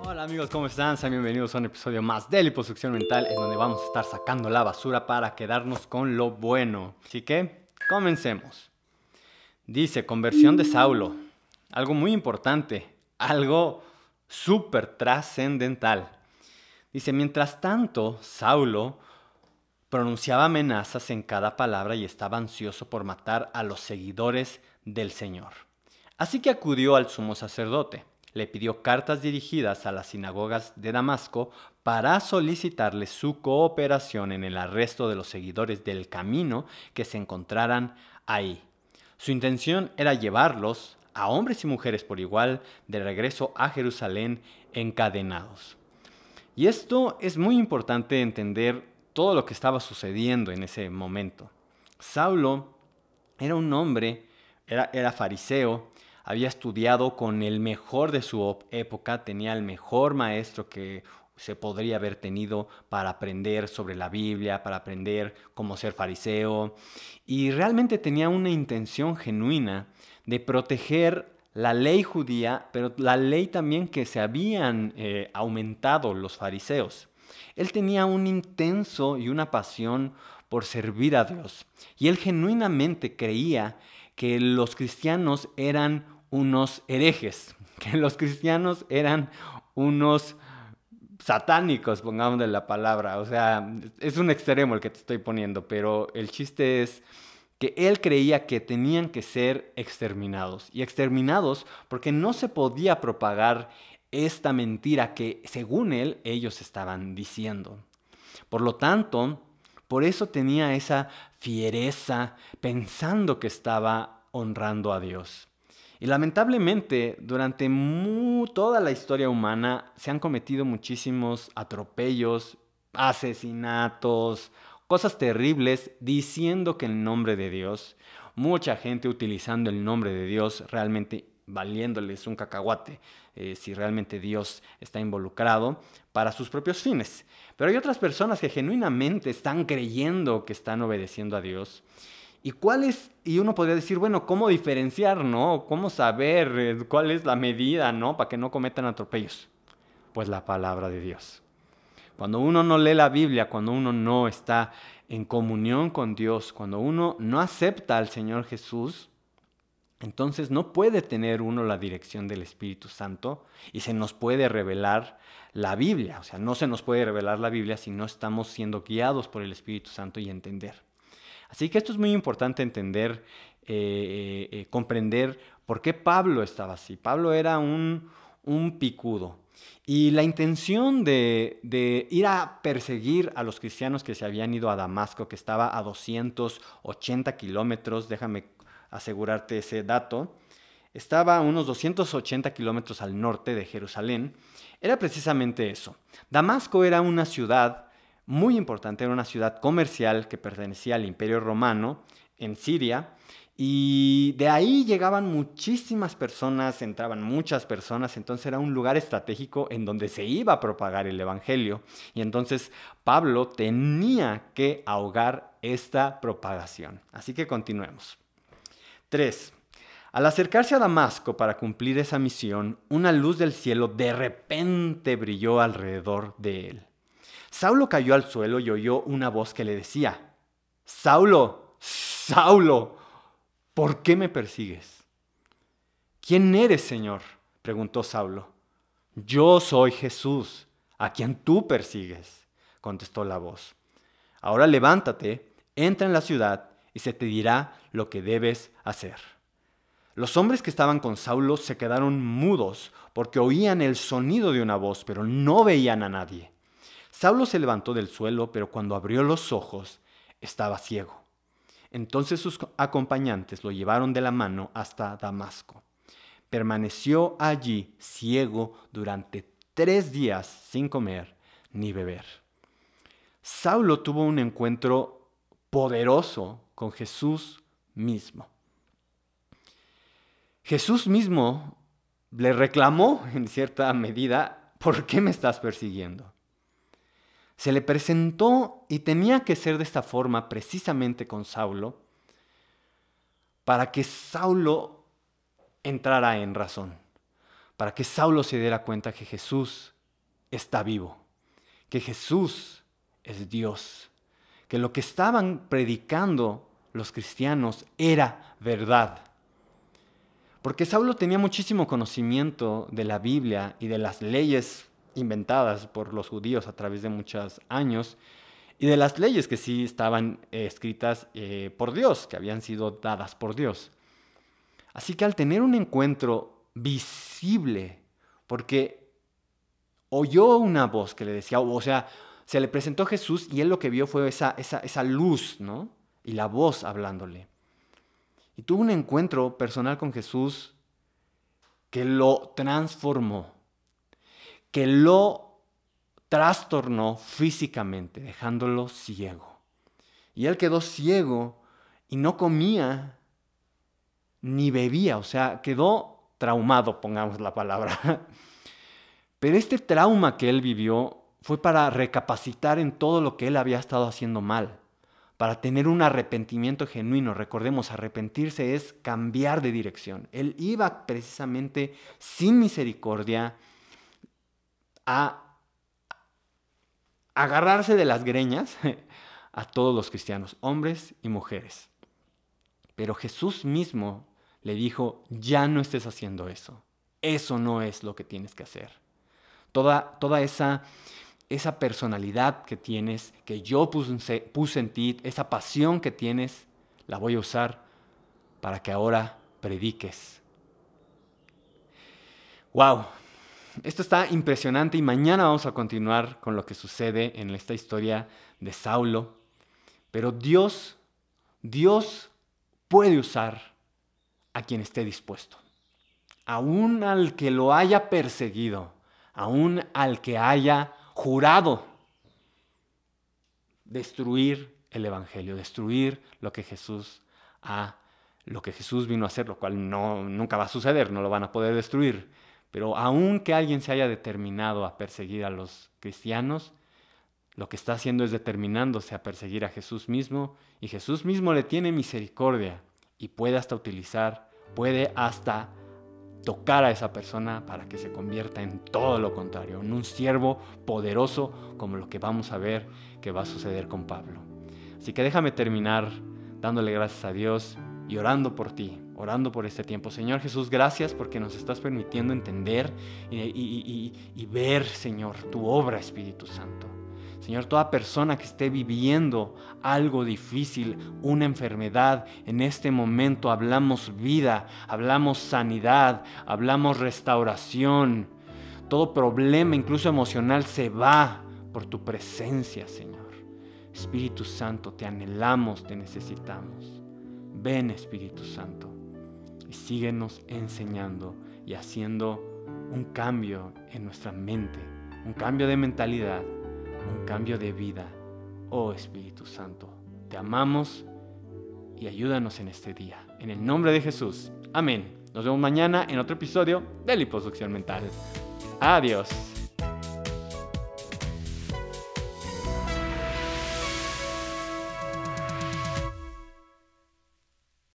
Hola amigos, ¿cómo están? Sean bienvenidos a un episodio más de Liposucción Mental, en donde vamos a estar sacando la basura para quedarnos con lo bueno. Así que, comencemos. Dice, conversión de Saulo. Algo muy importante, algo súper trascendental. Dice, mientras tanto, Saulo pronunciaba amenazas en cada palabra y estaba ansioso por matar a los seguidores del Señor. Así que acudió al sumo sacerdote. Le pidió cartas dirigidas a las sinagogas de Damasco para solicitarle su cooperación en el arresto de los seguidores del camino que se encontraran ahí. Su intención era llevarlos, a hombres y mujeres por igual, de regreso a Jerusalén encadenados. Y esto es muy importante entender todo lo que estaba sucediendo en ese momento. Saulo era un hombre, era fariseo, había estudiado con el mejor de su época, tenía el mejor maestro que se podría haber tenido para aprender sobre la Biblia, para aprender cómo ser fariseo, y realmente tenía una intención genuina de proteger la ley judía, pero la ley también que se habían aumentado los fariseos. Él tenía un intenso y una pasión por servir a Dios, y él genuinamente creía que los cristianos eran unos herejes, que los cristianos eran unos satánicos, pongámosle la palabra. O sea, es un extremo el que te estoy poniendo, pero el chiste es que él creía que tenían que ser exterminados. Y exterminados porque no se podía propagar esta mentira que, según él, ellos estaban diciendo. Por lo tanto, por eso tenía esa fiereza pensando que estaba honrando a Dios. Y lamentablemente, durante toda la historia humana se han cometido muchísimos atropellos, asesinatos, cosas terribles diciendo que en nombre de Dios, mucha gente utilizando el nombre de Dios realmente valiéndoles un cacahuate, si realmente Dios está involucrado para sus propios fines. Pero hay otras personas que genuinamente están creyendo que están obedeciendo a Dios. Y uno podría decir, bueno, ¿cómo diferenciar, no? ¿Cómo saber cuál es la medida, no? Para que no cometan atropellos. Pues la palabra de Dios. Cuando uno no lee la Biblia, cuando uno no está en comunión con Dios, cuando uno no acepta al Señor Jesús, entonces no puede tener uno la dirección del Espíritu Santo y se nos puede revelar la Biblia. O sea, no se nos puede revelar la Biblia si no estamos siendo guiados por el Espíritu Santo y entender. Así que esto es muy importante entender, comprender por qué Pablo estaba así. Pablo era un picudo. Y la intención de ir a perseguir a los cristianos que se habían ido a Damasco, que estaba a 280 kilómetros, déjame asegurarte ese dato, estaba a unos 280 kilómetros al norte de Jerusalén, era precisamente eso. Damasco era una ciudad muy importante, era una ciudad comercial que pertenecía al Imperio Romano en Siria, y de ahí llegaban muchísimas personas, entraban muchas personas, entonces era un lugar estratégico en donde se iba a propagar el Evangelio. Y entonces Pablo tenía que ahogar esta propagación. Así que continuemos. 3. Al acercarse a Damasco para cumplir esa misión, una luz del cielo de repente brilló alrededor de él. Saulo cayó al suelo y oyó una voz que le decía, Saulo, Saulo, ¿por qué me persigues? ¿Quién eres, Señor? Preguntó Saulo. Yo soy Jesús, a quien tú persigues, contestó la voz. Ahora levántate, entra en la ciudad y se te dirá lo que debes hacer. Los hombres que estaban con Saulo se quedaron mudos porque oían el sonido de una voz, pero no veían a nadie. Saulo se levantó del suelo, pero cuando abrió los ojos estaba ciego. Entonces sus acompañantes lo llevaron de la mano hasta Damasco. Permaneció allí ciego durante 3 días sin comer ni beber. Saulo tuvo un encuentro poderoso con Jesús mismo. Jesús mismo le reclamó en cierta medida, ¿por qué me estás persiguiendo? Se le presentó y tenía que ser de esta forma precisamente con Saulo para que Saulo entrara en razón, para que Saulo se diera cuenta que Jesús está vivo, que Jesús es Dios, que lo que estaban predicando los cristianos era verdad. Porque Saulo tenía muchísimo conocimiento de la Biblia y de las leyes inventadas por los judíos a través de muchos años, y de las leyes que sí estaban escritas por Dios, que habían sido dadas por Dios. Así que al tener un encuentro visible, porque oyó una voz que le decía, o sea, se le presentó Jesús y él lo que vio fue esa luz, ¿no? Y la voz hablándole. Y tuvo un encuentro personal con Jesús que lo transformó, que lo trastornó físicamente, dejándolo ciego. Y él quedó ciego y no comía ni bebía, o sea, quedó traumado, pongamos la palabra. Pero este trauma que él vivió fue para recapacitar en todo lo que él había estado haciendo mal, para tener un arrepentimiento genuino. Recordemos, arrepentirse es cambiar de dirección. Él iba precisamente sin misericordia a agarrarse de las greñas a todos los cristianos, hombres y mujeres. Pero Jesús mismo le dijo, ya no estés haciendo eso. Eso no es lo que tienes que hacer. Toda esa personalidad que tienes, que yo puse en ti, esa pasión que tienes, la voy a usar para que ahora prediques. ¡Wow! Esto está impresionante y mañana vamos a continuar con lo que sucede en esta historia de Saulo. Pero Dios puede usar a quien esté dispuesto. Aún al que lo haya perseguido, aún al que haya jurado destruir el evangelio, destruir lo que Jesús vino a hacer, lo cual nunca va a suceder, no lo van a poder destruir. Pero aun que alguien se haya determinado a perseguir a los cristianos, lo que está haciendo es determinándose a perseguir a Jesús mismo, y Jesús mismo le tiene misericordia y puede hasta tocar a esa persona para que se convierta en todo lo contrario, en un siervo poderoso como lo que vamos a ver que va a suceder con Pablo. Así que déjame terminar dándole gracias a Dios y orando por ti, orando por este tiempo. Señor Jesús, gracias porque nos estás permitiendo entender y ver, Señor, tu obra, Espíritu Santo. Señor, toda persona que esté viviendo algo difícil, una enfermedad, en este momento hablamos vida, hablamos sanidad, hablamos restauración. Todo problema, incluso emocional, se va por tu presencia, Señor. Espíritu Santo, te anhelamos, te necesitamos. Ven, Espíritu Santo, y síguenos enseñando y haciendo un cambio en nuestra mente, un cambio de mentalidad, un cambio de vida. Oh Espíritu Santo, te amamos y ayúdanos en este día. En el nombre de Jesús. Amén. Nos vemos mañana en otro episodio de Liposucción Mental. Adiós.